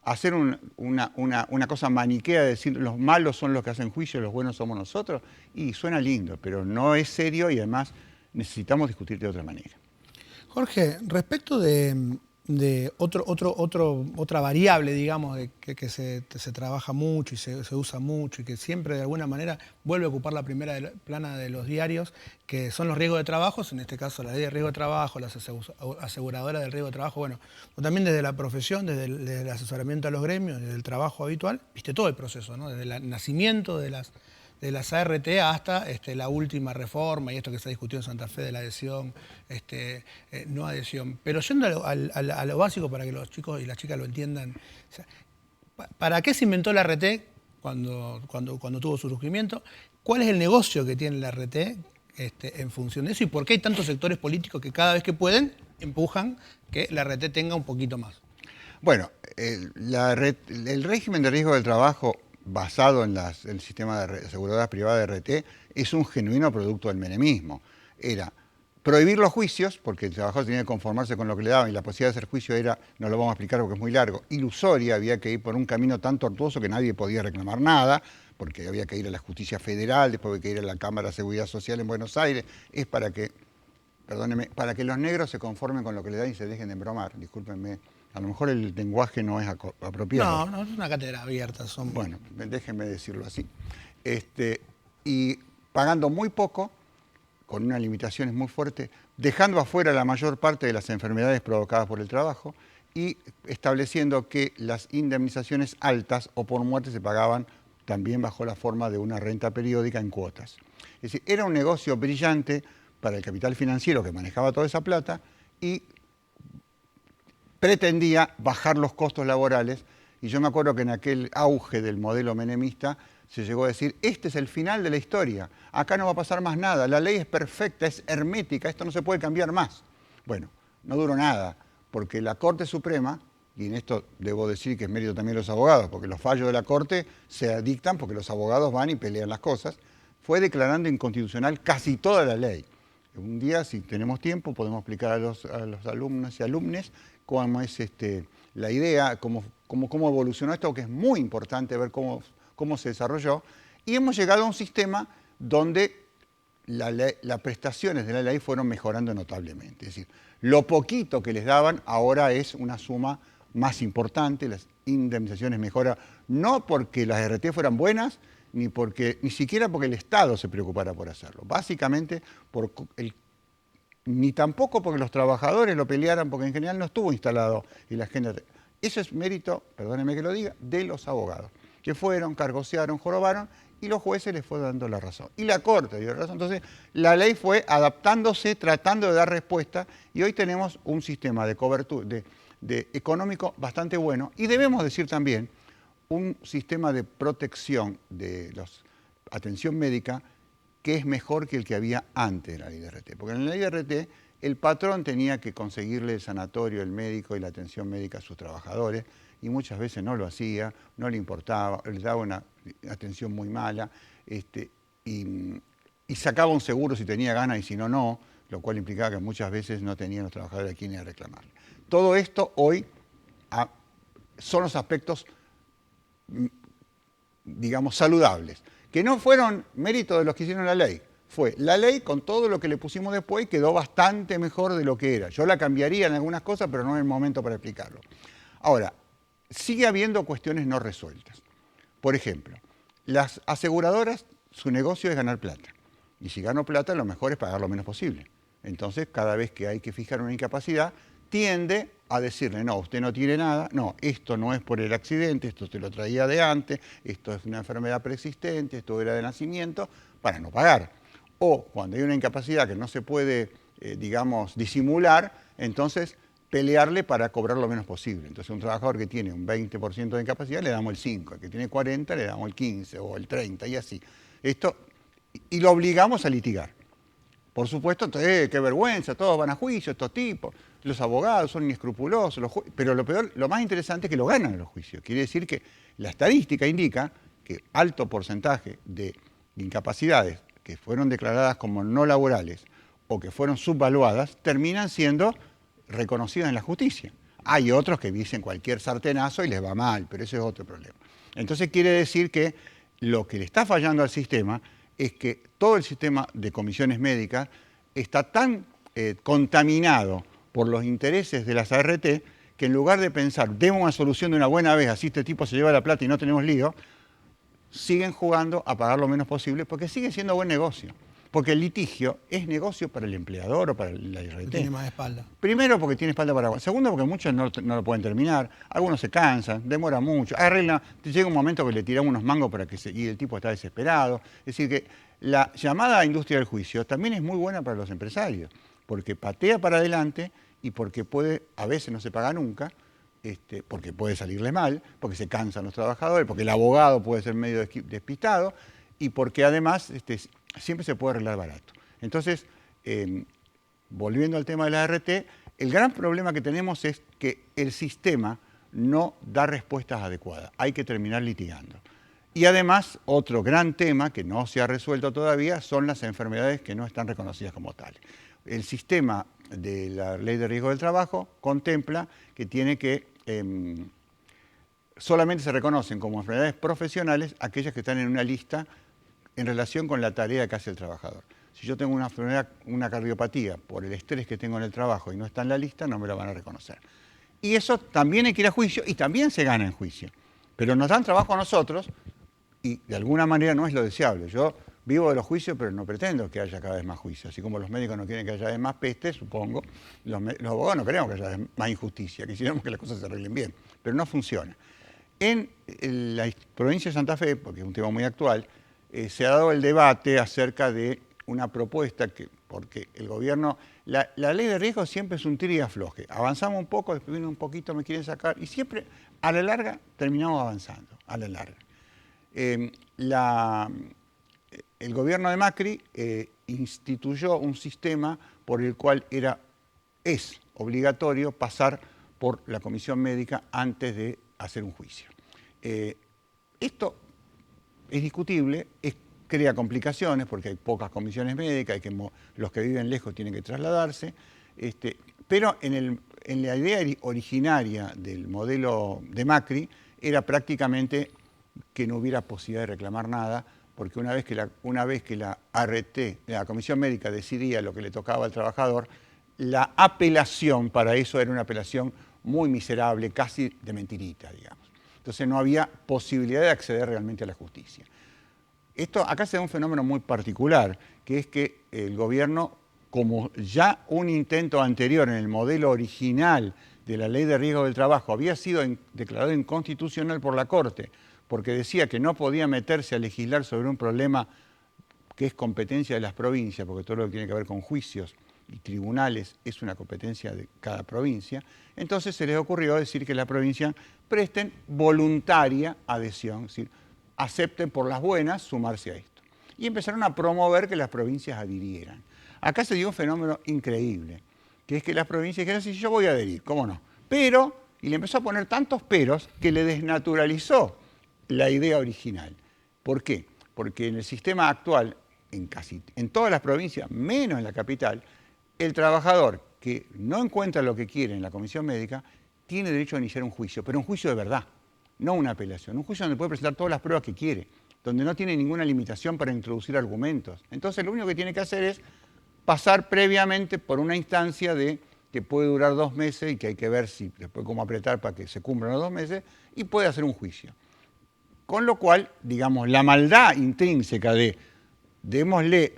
hacer una cosa maniquea de decir los malos son los que hacen juicio y los buenos somos nosotros. Y suena lindo, pero no es serio y además necesitamos discutir de otra manera. Jorge, respecto de otra variable, digamos, que se trabaja mucho y se usa mucho y que siempre de alguna manera vuelve a ocupar la primera plana de los diarios, que son los riesgos de trabajo, en este caso la ley de riesgo de trabajo, las aseguradoras del riesgo de trabajo, bueno, también desde la profesión, desde el asesoramiento a los gremios, desde el trabajo habitual, viste todo el proceso, ¿no? Desde el nacimiento de las ART hasta la última reforma y esto que se ha discutido en Santa Fe de la adhesión, no adhesión. Pero yendo a lo básico para que los chicos y las chicas lo entiendan, o sea, ¿para qué se inventó la ART cuando tuvo su surgimiento? ¿Cuál es el negocio que tiene la ART en función de eso? ¿Y por qué hay tantos sectores políticos que cada vez que pueden empujan que la RT tenga un poquito más. Bueno, el régimen de riesgo del trabajo basado en el sistema de aseguradoras privadas de RT es un genuino producto del menemismo. Era prohibir los juicios, porque el trabajador tenía que conformarse con lo que le daban y la posibilidad de hacer juicio era, no lo vamos a explicar porque es muy largo, ilusoria, había que ir por un camino tan tortuoso que nadie podía reclamar nada, porque había que ir a la justicia federal, después había que ir a la Cámara de Seguridad Social en Buenos Aires, es para que, perdónenme, para que los negros se conformen con lo que le dan y se dejen de embromar, discúlpenme. A lo mejor el lenguaje no es apropiado. No, no, es una cátedra abierta. Bueno, déjenme decirlo así. Y pagando muy poco, con unas limitaciones muy fuertes, dejando afuera la mayor parte de las enfermedades provocadas por el trabajo y estableciendo que las indemnizaciones altas o por muerte se pagaban también bajo la forma de una renta periódica en cuotas. Es decir, era un negocio brillante para el capital financiero que manejaba toda esa plata y pretendía bajar los costos laborales, y yo me acuerdo que en aquel auge del modelo menemista se llegó a decir, este es el final de la historia, acá no va a pasar más nada, la ley es perfecta, es hermética, esto no se puede cambiar más. Bueno, no duró nada, porque la Corte Suprema, y en esto debo decir que es mérito también de los abogados, porque los fallos de la Corte se dictan porque los abogados van y pelean las cosas, fue declarando inconstitucional casi toda la ley. Un día, si tenemos tiempo, podemos explicar a los alumnos y alumnes cómo es la idea, cómo evolucionó esto, que es muy importante ver cómo se desarrolló. Y hemos llegado a un sistema donde las prestaciones de la ley fueron mejorando notablemente. Es decir, lo poquito que les daban ahora es una suma más importante, las indemnizaciones mejoran, no porque las RT fueran buenas, ni siquiera porque el Estado se preocupara por hacerlo. Básicamente, ni tampoco porque los trabajadores lo pelearan, porque en general no estuvo instalado y la gente... Eso es mérito, perdónenme que lo diga, de los abogados, que fueron, cargosearon, jorobaron, y los jueces les fue dando la razón. Y la Corte dio la razón. Entonces, la ley fue adaptándose, tratando de dar respuesta, y hoy tenemos un sistema de cobertura, económico bastante bueno, y debemos decir también, un sistema de protección de atención médica que es mejor que el que había antes de la ley de RT. Porque en la ley de RT el patrón tenía que conseguirle el sanatorio, el médico y la atención médica a sus trabajadores y muchas veces no lo hacía, no le importaba, les daba una atención muy mala y sacaba un seguro si tenía ganas y si no, no, lo cual implicaba que muchas veces no tenían los trabajadores a quien ir a reclamar. Todo esto hoy son los aspectos, digamos, saludables, que no fueron mérito de los que hicieron la ley. Fue la ley con todo lo que le pusimos después y quedó bastante mejor de lo que era. Yo la cambiaría en algunas cosas, pero no es el momento para explicarlo. Ahora, sigue habiendo cuestiones no resueltas. Por ejemplo, las aseguradoras, su negocio es ganar plata. Y si gano plata, lo mejor es pagar lo menos posible. Entonces, cada vez que hay que fijar una incapacidad, tiende a decirle, no, usted no tiene nada, no, esto no es por el accidente, esto se lo traía de antes, esto es una enfermedad preexistente, esto era de nacimiento, para no pagar. O cuando hay una incapacidad que no se puede, digamos, disimular, entonces pelearle para cobrar lo menos posible. Entonces un trabajador que tiene un 20% de incapacidad le damos el 5%, el que tiene 40% le damos el 15% o el 30% y así. Y lo obligamos a litigar. Por supuesto, entonces, qué vergüenza, todos van a juicio, estos tipos, los abogados son inescrupulosos, pero lo más interesante es que lo ganan los juicios. Quiere decir que la estadística indica que alto porcentaje de incapacidades que fueron declaradas como no laborales o que fueron subvaluadas, terminan siendo reconocidas en la justicia. Hay otros que dicen cualquier sartenazo y les va mal, pero ese es otro problema. Entonces quiere decir que lo que le está fallando al sistema es que todo el sistema de comisiones médicas está tan contaminado por los intereses de las ART que en lugar de pensar, demos una solución de una buena vez, así este tipo se lleva la plata y no tenemos lío, siguen jugando a pagar lo menos posible porque sigue siendo buen negocio. Porque el litigio es negocio para el empleador o para la IRT. Tiene más espalda. Primero porque tiene espalda para... Segundo porque muchos no lo pueden terminar. Algunos se cansan, demora mucho. Llega un momento que le tiramos unos mangos y el tipo está desesperado. Es decir que la llamada industria del juicio también es muy buena para los empresarios. Porque patea para adelante y porque a veces no se paga nunca, porque puede salirle mal, porque se cansan los trabajadores, porque el abogado puede ser medio despistado y porque además siempre se puede arreglar barato. Entonces, volviendo al tema de la ART, el gran problema que tenemos es que el sistema no da respuestas adecuadas. Hay que terminar litigando. Y además, otro gran tema que no se ha resuelto todavía son las enfermedades que no están reconocidas como tales. El sistema de la Ley de Riesgo del Trabajo contempla que tiene que solamente se reconocen como enfermedades profesionales aquellas que están en una lista en relación con la tarea que hace el trabajador. Si yo tengo una enfermedad, una cardiopatía, por el estrés que tengo en el trabajo y no está en la lista, no me la van a reconocer. Y eso también hay que ir a juicio y también se gana en juicio. Pero nos dan trabajo a nosotros y de alguna manera no es lo deseable. Yo vivo de los juicios, pero no pretendo que haya cada vez más juicios. Así como los médicos no quieren que haya más peste, supongo, los abogados no queremos que haya más injusticia, quisiéramos que las cosas se arreglen bien. Pero no funciona. En la provincia de Santa Fe, porque es un tema muy actual, se ha dado el debate acerca de una propuesta que, porque el gobierno, la ley de riesgo siempre es un tira y afloje. Avanzamos un poco, después viene un poquito, me quieren sacar, y siempre a la larga terminamos avanzando, a la larga. El gobierno de Macri instituyó un sistema por el cual es obligatorio pasar por la comisión médica antes de hacer un juicio. Esto es discutible, crea complicaciones porque hay pocas comisiones médicas, los que viven lejos tienen que trasladarse, pero en la idea originaria del modelo de Macri era prácticamente que no hubiera posibilidad de reclamar nada, porque una vez que la ART, la Comisión Médica, decidía lo que le tocaba al trabajador, la apelación para eso era una apelación muy miserable, casi de mentirita, digamos. Entonces no había posibilidad de acceder realmente a la justicia. Acá se da un fenómeno muy particular, que es que el gobierno, como ya un intento anterior en el modelo original de la Ley de Riesgo del Trabajo había sido declarado inconstitucional por la Corte, porque decía que no podía meterse a legislar sobre un problema que es competencia de las provincias, porque todo lo que tiene que ver con juicios y tribunales es una competencia de cada provincia, entonces se les ocurrió decir que la provincia presten voluntaria adhesión, es decir, acepten por las buenas sumarse a esto. Y empezaron a promover que las provincias adhirieran. Acá se dio un fenómeno increíble, que es que las provincias dijeron, sí, yo voy a adherir, ¿cómo no? Pero, y le empezó a poner tantos peros que le desnaturalizó la idea original. ¿Por qué? Porque en el sistema actual, en todas las provincias, menos en la capital, el trabajador que no encuentra lo que quiere en la comisión médica tiene derecho a iniciar un juicio, pero un juicio de verdad, no una apelación. Un juicio donde puede presentar todas las pruebas que quiere, donde no tiene ninguna limitación para introducir argumentos. Entonces lo único que tiene que hacer es pasar previamente por una instancia que puede durar 2 meses y que hay que ver si después cómo apretar para que se cumplan los 2 meses, y puede hacer un juicio. Con lo cual, digamos, la maldad intrínseca de démosle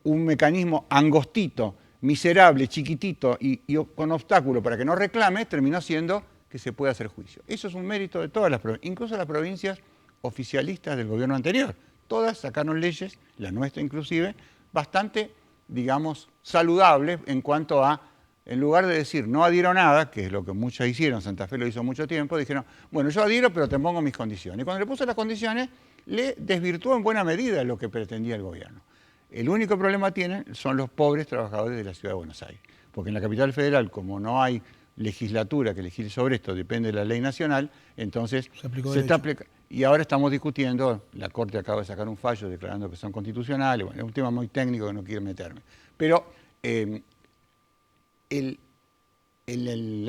un mecanismo angostito, miserable, chiquitito y con obstáculo para que no reclame, terminó siendo que se puede hacer juicio. Eso es un mérito de todas las provincias, incluso las provincias oficialistas del gobierno anterior. Todas sacaron leyes, la nuestra inclusive, bastante, digamos, saludables en cuanto a, en lugar de decir no adhiero a nada, que es lo que muchas hicieron, Santa Fe lo hizo mucho tiempo, dijeron, bueno, yo adhiero, pero te pongo mis condiciones. Y cuando le puso las condiciones, le desvirtuó en buena medida lo que pretendía el gobierno. El único problema son los pobres trabajadores de la Ciudad de Buenos Aires, porque en la capital federal, como no hay legislatura que legisle sobre esto, depende de la ley nacional, entonces se está aplicando. Y ahora estamos discutiendo, la Corte acaba de sacar un fallo declarando que son constitucionales, bueno, es un tema muy técnico que no quiero meterme. Pero la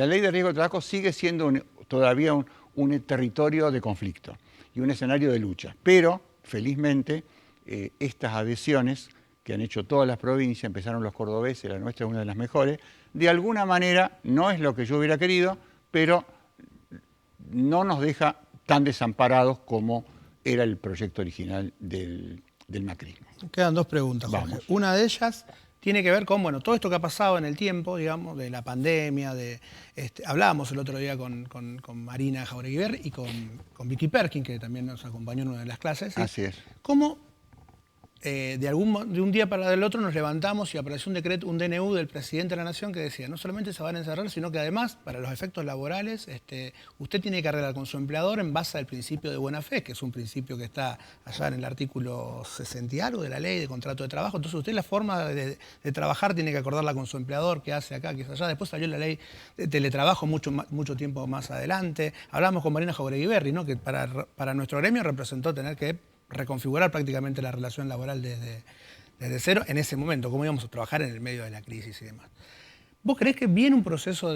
ley de riesgo de trabajo sigue siendo todavía un territorio de conflicto y un escenario de lucha. Pero, felizmente, estas adhesiones que han hecho todas las provincias, empezaron los cordobeses, la nuestra es una de las mejores, de alguna manera no es lo que yo hubiera querido, pero no nos deja tan desamparados como era el proyecto original del macrismo. Quedan 2 preguntas, Jorge. Vamos. Una de ellas tiene que ver con, bueno, todo esto que ha pasado en el tiempo, digamos, de la pandemia, hablábamos el otro día con Marina Jauregui y con Vicky Perkin, que también nos acompañó en una de las clases. Así es. ¿Cómo de un día para el otro nos levantamos y apareció un decreto, un DNU del presidente de la Nación que decía, no solamente se van a encerrar, sino que además, para los efectos laborales, usted tiene que arreglar con su empleador en base al principio de buena fe, que es un principio que está allá en el artículo 60 y algo de la ley de contrato de trabajo. Entonces usted la forma de trabajar tiene que acordarla con su empleador, qué hace acá, qué hace allá. Después salió la ley de teletrabajo mucho tiempo más adelante. Hablamos con Marina Jauregui, ¿no? Que para nuestro gremio representó tener que reconfigurar prácticamente la relación laboral desde cero en ese momento, cómo íbamos a trabajar en el medio de la crisis y demás. ¿Vos creés que viene un proceso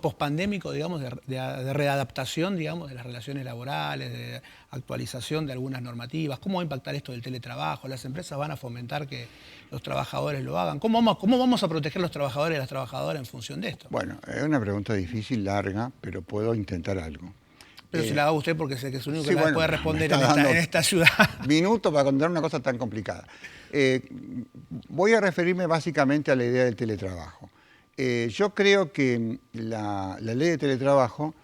pospandémico, digamos, de readaptación, digamos, de las relaciones laborales, de actualización de algunas normativas? ¿Cómo va a impactar esto del teletrabajo? ¿Las empresas van a fomentar que los trabajadores lo hagan? ¿Cómo vamos a proteger a los trabajadores y las trabajadoras en función de esto? Bueno, es una pregunta difícil, larga, pero puedo intentar algo. Pero si la haga usted porque sé que es el único que bueno, puede responder en esta ciudad. Minutos para contar una cosa tan complicada. Voy a referirme básicamente a la idea del teletrabajo. Yo creo que la ley de teletrabajo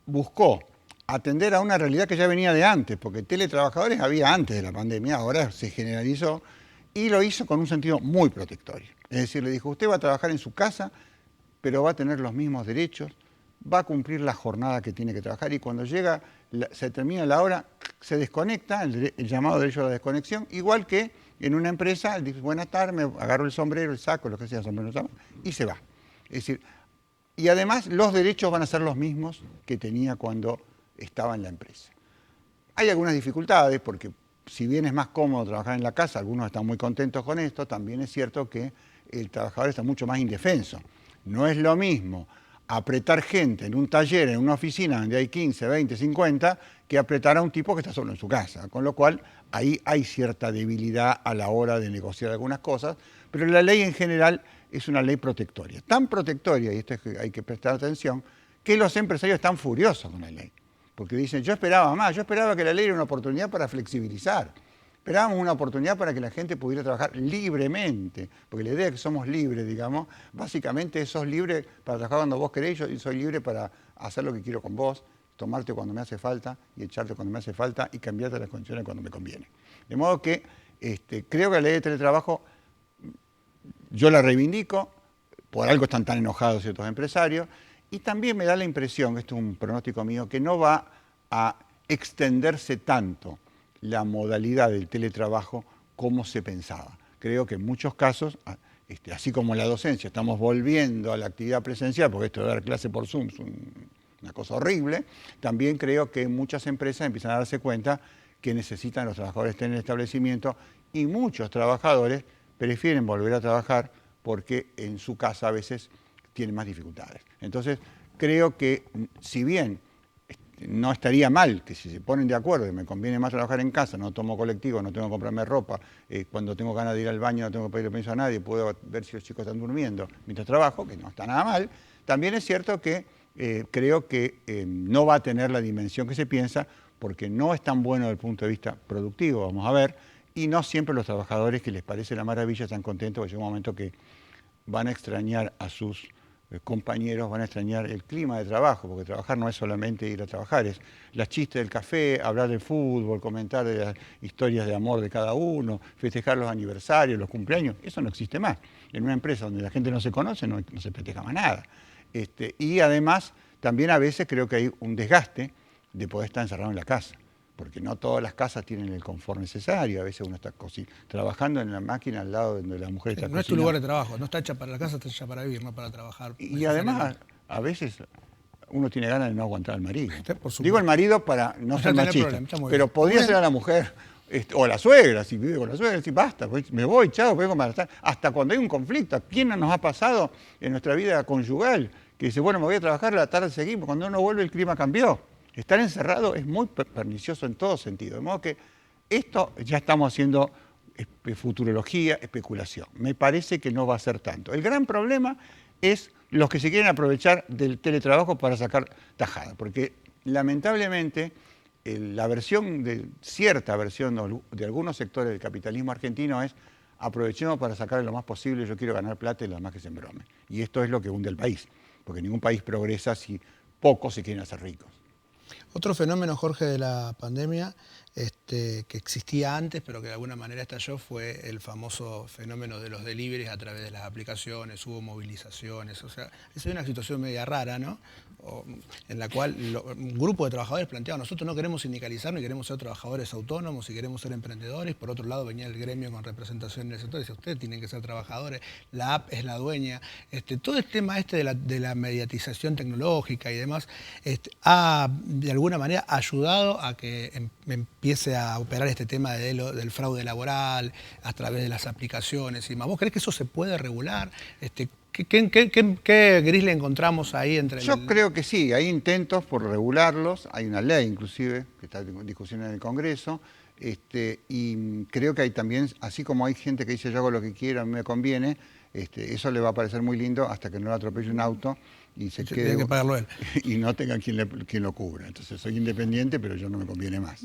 buscó atender a una realidad que ya venía de antes, porque teletrabajadores había antes de la pandemia, ahora se generalizó, y lo hizo con un sentido muy protectorio. Es decir, le dijo, usted va a trabajar en su casa, pero va a tener los mismos derechos, va a cumplir la jornada que tiene que trabajar y cuando se termina la hora, se desconecta, el llamado derecho a la desconexión, igual que en una empresa, dice, buenas tardes, me agarro el sombrero, el saco, lo que sea, sombrero, y se va. Es decir, y además los derechos van a ser los mismos que tenía cuando estaba en la empresa. Hay algunas dificultades, porque si bien es más cómodo trabajar en la casa, algunos están muy contentos con esto, también es cierto que el trabajador está mucho más indefenso. No es lo mismo apretar gente en un taller, en una oficina donde hay 15, 20, 50, que apretar a un tipo que está solo en su casa. Con lo cual, ahí hay cierta debilidad a la hora de negociar algunas cosas, pero la ley en general es una ley protectoria. Tan protectoria, y esto es que hay que prestar atención, que los empresarios están furiosos con la ley. Porque dicen, yo esperaba más, yo esperaba que la ley era una oportunidad para flexibilizar. Esperábamos una oportunidad para que la gente pudiera trabajar libremente, porque la idea de que somos libres, digamos, básicamente sos libre para trabajar cuando vos querés, yo soy libre para hacer lo que quiero con vos, tomarte cuando me hace falta y echarte cuando me hace falta y cambiarte las condiciones cuando me conviene. De modo que creo que la ley de teletrabajo, yo la reivindico, por algo están tan enojados ciertos empresarios, y también me da la impresión, esto es un pronóstico mío, que no va a extenderse tanto la modalidad del teletrabajo como se pensaba. Creo que en muchos casos, así como la docencia, estamos volviendo a la actividad presencial, porque esto de dar clase por Zoom es una cosa horrible, también creo que muchas empresas empiezan a darse cuenta que necesitan los trabajadores tener el establecimiento y muchos trabajadores prefieren volver a trabajar porque en su casa a veces tienen más dificultades. Entonces, creo que si bien no estaría mal que si se ponen de acuerdo y me conviene más trabajar en casa, no tomo colectivo, no tengo que comprarme ropa, cuando tengo ganas de ir al baño no tengo que pedirle permiso a nadie, puedo ver si los chicos están durmiendo mientras trabajo, que no está nada mal. También es cierto que creo que no va a tener la dimensión que se piensa porque no es tan bueno desde el punto de vista productivo, vamos a ver, y no siempre los trabajadores que les parece la maravilla están contentos porque llega un momento que van a extrañar a sus compañeros, van a extrañar el clima de trabajo, porque trabajar no es solamente ir a trabajar, es las chistes del café, hablar de fútbol, comentar de las historias de amor de cada uno, festejar los aniversarios, los cumpleaños, eso no existe más. En una empresa donde la gente no se conoce no se festeja más nada. Y además, también a veces creo que hay un desgaste de poder estar encerrado en la casa, porque no todas las casas tienen el confort necesario, a veces uno está trabajando en la máquina al lado donde la mujer está cocinando. No es tu lugar de trabajo, no está hecha para la casa, está hecha para vivir, no para trabajar. Y además, a veces uno tiene ganas de no aguantar al marido. Por Digo el marido para no ser machista, pero podría ser a la mujer, o a la suegra, si vive con la suegra, si basta, pues me voy, chao, vengo para estar. Hasta cuando hay un conflicto, ¿a quién nos ha pasado en nuestra vida conyugal? Que dice, bueno, me voy a trabajar, a la tarde seguimos, cuando uno vuelve el clima cambió. Estar encerrado es muy pernicioso en todo sentido. De modo que esto ya estamos haciendo futurología, especulación. Me parece que no va a ser tanto. El gran problema es los que se quieren aprovechar del teletrabajo para sacar tajada. Porque lamentablemente cierta versión de algunos sectores del capitalismo argentino es aprovechemos para sacar lo más posible, yo quiero ganar plata y lo demás que se embrome. Y esto es lo que hunde el país. Porque ningún país progresa si pocos se quieren hacer ricos. Otro fenómeno, Jorge, de la pandemia que existía antes, pero que de alguna manera estalló, fue el famoso fenómeno de los deliveries a través de las aplicaciones, hubo movilizaciones, o sea, esa es una situación media rara, ¿no? En la cual un grupo de trabajadores planteaba, nosotros no queremos sindicalizar, ni queremos ser trabajadores autónomos, y queremos ser emprendedores. Por otro lado venía el gremio con representación en el sector y decía, ustedes tienen que ser trabajadores, la app es la dueña. Todo el tema de la mediatización tecnológica y demás ha de alguna manera ayudado a que empiece a operar este tema del fraude laboral a través de las aplicaciones y demás. ¿Vos creés que eso se puede regular? ¿Qué gris le encontramos ahí entre Yo creo que sí, hay intentos por regularlos, hay una ley inclusive que está en discusión en el Congreso, y creo que hay también, así como hay gente que dice yo hago lo que quiero, a mí me conviene, eso le va a parecer muy lindo hasta que no lo atropelle un auto y se quede tiene que pagarlo él. y no tenga quien lo cubra. Entonces soy independiente, pero yo no me conviene más.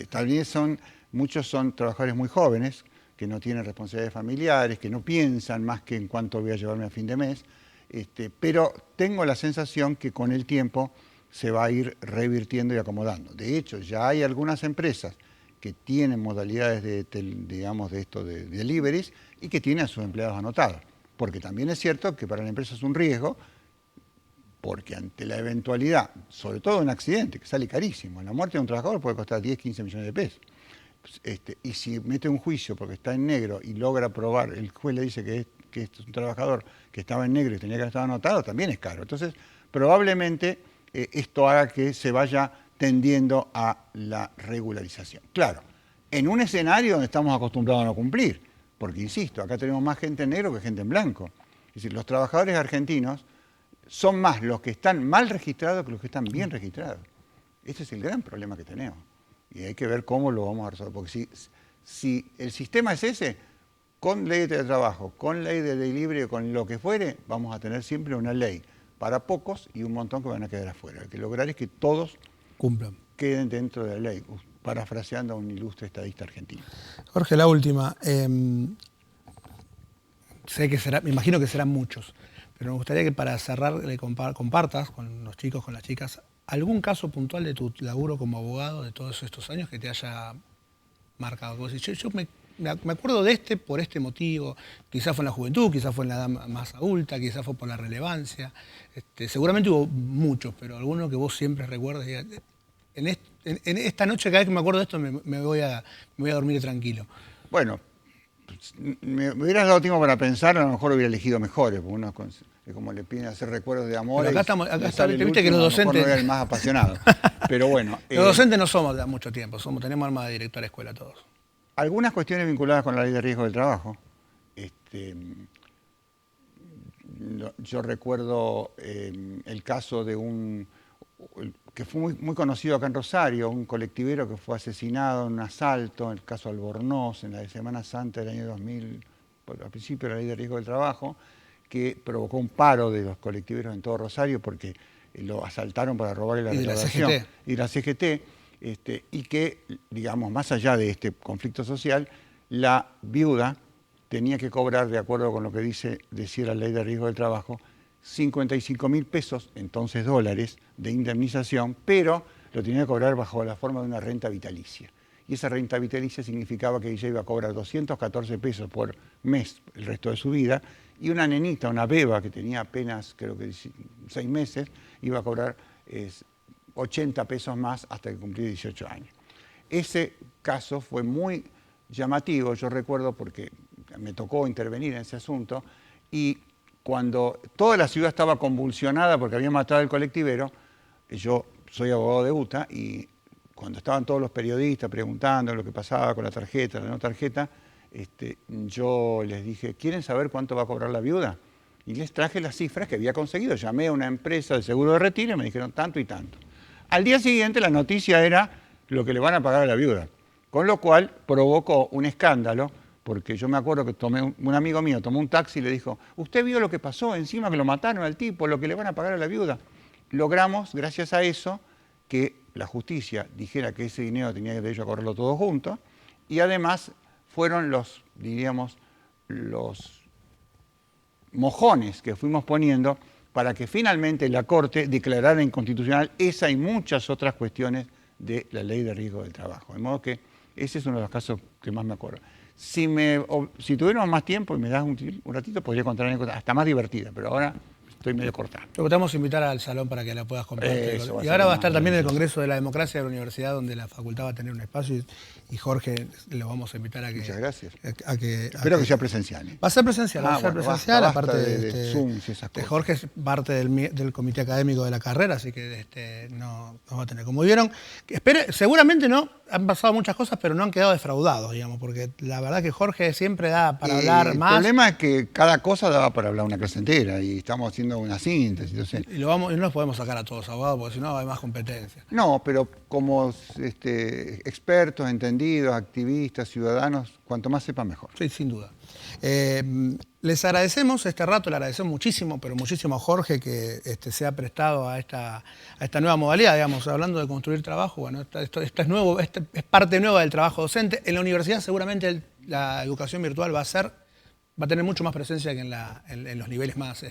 También muchos son trabajadores muy jóvenes, que no tienen responsabilidades familiares, que no piensan más que en cuánto voy a llevarme a fin de mes, pero tengo la sensación que con el tiempo se va a ir revirtiendo y acomodando. De hecho, ya hay algunas empresas que tienen modalidades de deliveries y que tienen a sus empleados anotados. Porque también es cierto que para la empresa es un riesgo, porque ante la eventualidad, sobre todo un accidente, que sale carísimo, la muerte de un trabajador puede costar 10, 15 millones de pesos. Y si mete un juicio porque está en negro y logra probar, el juez le dice que es un trabajador que estaba en negro y tenía que haber estado anotado, también es caro. Entonces, probablemente esto haga que se vaya tendiendo a la regularización. Claro, en un escenario donde estamos acostumbrados a no cumplir, porque insisto, acá tenemos más gente en negro que gente en blanco. Es decir, los trabajadores argentinos son más los que están mal registrados que los que están bien registrados. Ese es el gran problema que tenemos. Y hay que ver cómo lo vamos a resolver. Porque si el sistema es ese, con ley de teletrabajo, con ley de delivery, con lo que fuere, vamos a tener siempre una ley para pocos y un montón que van a quedar afuera. Hay que lograr es que todos cumplan, queden dentro de la ley, parafraseando a un ilustre estadista argentino. Jorge, la última. Sé que me imagino que serán muchos, pero me gustaría que para cerrar le compartas con los chicos, con las chicas, algún caso puntual de tu laburo como abogado de todos estos años que te haya marcado. Yo me acuerdo de por este motivo, quizás fue en la juventud, quizás fue en la edad más adulta, quizás fue por la relevancia. Seguramente hubo muchos, pero alguno que vos siempre recuerdes. En esta noche, cada vez que me acuerdo de esto, me voy a dormir tranquilo. Bueno, me hubieras dado tiempo para pensar, a lo mejor hubiera elegido mejores, porque uno es como le piden hacer recuerdos de amor. Acá está, viste que los docentes... No era el más apasionado. Pero bueno. Los docentes no somos de mucho tiempo, tenemos arma de director de escuela todos. Algunas cuestiones vinculadas con la ley de riesgo del trabajo. Yo recuerdo el caso de que fue muy conocido acá en Rosario, un colectivero que fue asesinado en un asalto, el caso Albornoz, en la de Semana Santa del año 2000, al principio de la ley de riesgo del trabajo, que provocó un paro de los colectiveros en todo Rosario porque lo asaltaron para robarle la recaudación. Y la CGT. Y que, digamos, más allá de este conflicto social, la viuda tenía que cobrar, de acuerdo con lo que decía la ley de riesgo del trabajo, 55.000 pesos, entonces dólares, de indemnización, pero lo tenía que cobrar bajo la forma de una renta vitalicia. Y esa renta vitalicia significaba que ella iba a cobrar 214 pesos por mes el resto de su vida, y una nenita, una beba que tenía apenas, creo que 6 meses, iba a cobrar 80 pesos más hasta que cumplía 18 años. Ese caso fue muy llamativo, yo recuerdo porque me tocó intervenir en ese asunto, y cuando toda la ciudad estaba convulsionada porque habían matado al colectivero, yo soy abogado de UTA, y cuando estaban todos los periodistas preguntando lo que pasaba con la tarjeta, la no tarjeta, yo les dije, ¿quieren saber cuánto va a cobrar la viuda? Y les traje las cifras que había conseguido. Llamé a una empresa de seguro de retiro y me dijeron tanto y tanto. Al día siguiente la noticia era lo que le van a pagar a la viuda, con lo cual provocó un escándalo, porque yo me acuerdo que un amigo mío tomó un taxi y le dijo, ¿usted vio lo que pasó? Encima que lo mataron al tipo, lo que le van a pagar a la viuda. Logramos, gracias a eso, que la justicia dijera que ese dinero tenía derecho a cobrarlo todo junto, y además fueron los mojones que fuimos poniendo para que finalmente la Corte declarara inconstitucional esa y muchas otras cuestiones de la Ley de Riesgo del Trabajo. De modo que ese es uno de los casos que más me acuerdo. Si tuviéramos más tiempo y me das un ratito, podría contar anécdotas hasta más divertidas, pero ahora estoy medio cortado. Te vamos a invitar al salón para que la puedas compartir. Eso, Y ahora va a estar también el Congreso de la Democracia de la Universidad, donde la facultad va a tener un espacio y Jorge lo vamos a invitar a que... Muchas gracias. Espero que sea presencial. Va a ser presencial, Basta aparte de Zoom y esas cosas. Jorge es parte del comité académico de la carrera, así que no va a tener. Como vieron, seguramente no, han pasado muchas cosas, pero no han quedado defraudados, digamos, porque la verdad que Jorge siempre da para hablar más. El problema es que cada cosa daba para hablar una clase entera y estamos haciendo una síntesis. Entonces... Y no los podemos sacar a todos abogados, porque si no hay más competencia. No, pero como expertos, entendidos, activistas, ciudadanos, cuanto más sepan mejor. Sí, sin duda. Les agradecemos este rato, le agradecemos muchísimo, pero muchísimo a Jorge que se ha prestado a esta nueva modalidad, digamos, hablando de construir trabajo. Bueno, esto es nuevo, es parte nueva del trabajo docente. En la universidad seguramente la educación virtual va a tener mucho más presencia que en los niveles más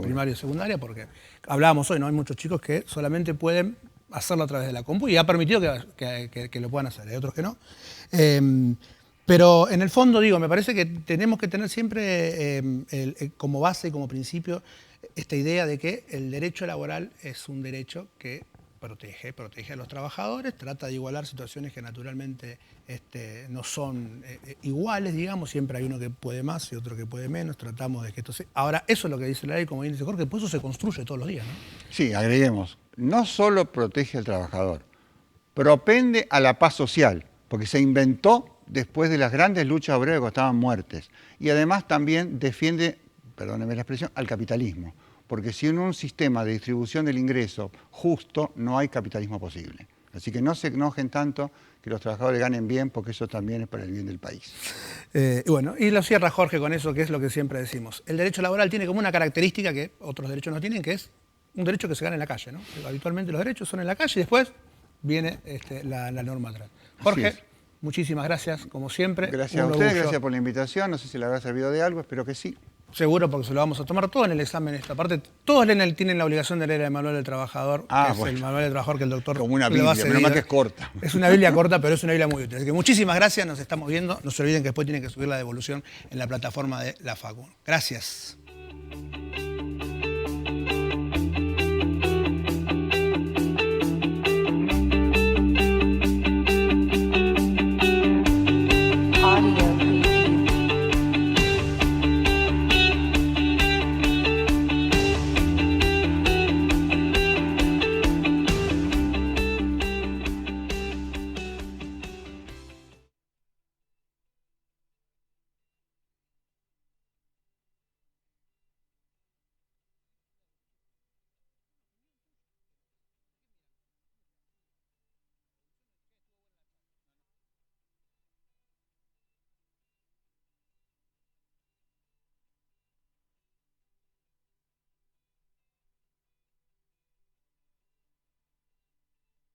primario y secundaria, porque hablábamos hoy, ¿no? Hay muchos chicos que solamente pueden hacerlo a través de la compu y ha permitido que lo puedan hacer, hay otros que no. Pero en el fondo, me parece que tenemos que tener siempre como base y como principio esta idea de que el derecho laboral es un derecho que protege a los trabajadores, trata de igualar situaciones que naturalmente no son iguales, digamos, siempre hay uno que puede más y otro que puede menos, tratamos de que esto sea... Ahora, eso es lo que dice la ley, como bien dice Jorge, por eso se construye todos los días, ¿no? Sí, agreguemos, no solo protege al trabajador, propende a la paz social, porque se inventó después de las grandes luchas obreras que costaban muertes, y además también defiende, perdónenme la expresión, al capitalismo. Porque sin un sistema de distribución del ingreso justo, no hay capitalismo posible. Así que no se enojen tanto, que los trabajadores ganen bien, porque eso también es para el bien del país. Y lo cierra Jorge con eso, que es lo que siempre decimos. El derecho laboral tiene como una característica que otros derechos no tienen, que es un derecho que se gana en la calle, ¿no? Habitualmente los derechos son en la calle y después viene la norma atrás. Jorge, muchísimas gracias, como siempre. Gracias a ustedes, gracias por la invitación. No sé si le habrá servido de algo, espero que sí. Seguro, porque se lo vamos a tomar todo en el examen esta parte. Todos tienen la obligación de leer el manual del trabajador, que es el manual del trabajador que el doctor como una Biblia, menos mal que es corta. Es una Biblia corta, pero es una Biblia muy útil. Así que muchísimas gracias, nos estamos viendo. No se olviden que después tienen que subir la devolución en la plataforma de la Facu. Gracias.